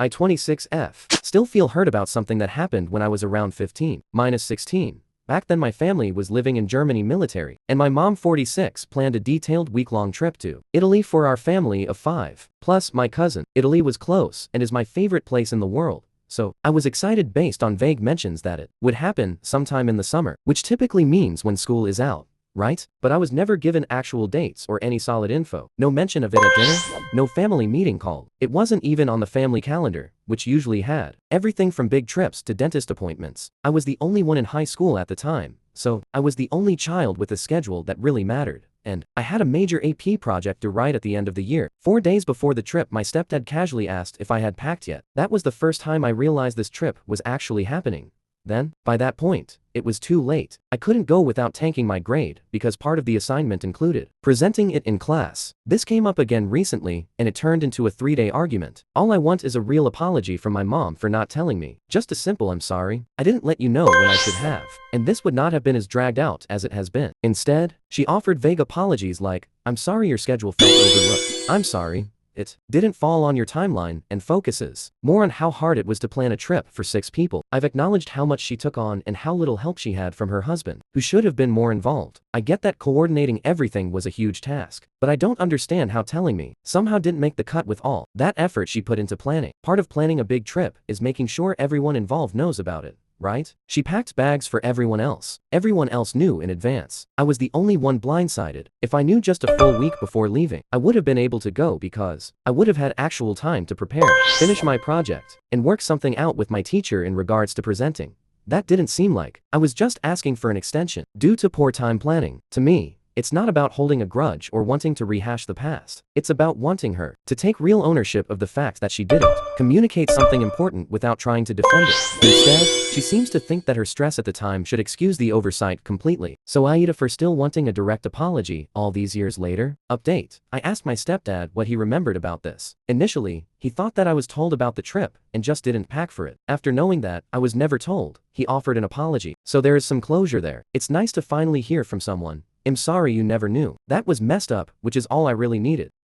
I-26F. Still feel hurt about something that happened when I was around 15, minus 16. Back then my family was living in Germany military, and my mom 46 planned a detailed week-long trip to Italy for our family of 5, plus my cousin. Italy was close and is my favorite place in the world. So, I was excited based on vague mentions that it would happen sometime in the summer, which typically means when school is out, right? But I was never given actual dates or any solid info. No mention of it at dinner, no family meeting called. It wasn't even on the family calendar, which usually had everything from big trips to dentist appointments. I was the only one in high school at the time, so I was the only child with a schedule that really mattered. And I had a major AP project to write at the end of the year. 4 days before the trip, my stepdad casually asked if I had packed yet. That was the first time I realized this trip was actually happening. Then, by that point, it was too late. I couldn't go without tanking my grade, because part of the assignment included presenting it in class. This came up again recently, and it turned into a 3-day argument. All I want is a real apology from my mom for not telling me. Just a simple "I'm sorry. I didn't let you know when I should have." And this would not have been as dragged out as it has been. Instead, she offered vague apologies like, "I'm sorry your schedule felt overlooked. I'm sorry it didn't fall on your timeline," and focuses more on how hard it was to plan a trip for 6 people. I've acknowledged how much she took on and how little help she had from her husband, who should have been more involved. I get that coordinating everything was a huge task, but I don't understand how telling me somehow didn't make the cut with all that effort she put into planning. Part of planning a big trip is making sure everyone involved knows about it, right? She packed bags for everyone else. Everyone else knew in advance. I was the only one blindsided. If I knew just a full week before leaving, I would have been able to go because I would have had actual time to prepare, finish my project, and work something out with my teacher in regards to presenting. That didn't seem like I was just asking for an extension due to poor time planning. To me, it's not about holding a grudge or wanting to rehash the past. It's about wanting her to take real ownership of the fact that she didn't communicate something important without trying to defend it. Instead, she seems to think that her stress at the time should excuse the oversight completely. So Aita, for still wanting a direct apology all these years later. Update. I asked my stepdad what he remembered about this. Initially, he thought that I was told about the trip and just didn't pack for it. After knowing that I was never told, he offered an apology. So there is some closure there. It's nice to finally hear from someone. "I'm sorry you never knew. That was messed up," which is all I really needed.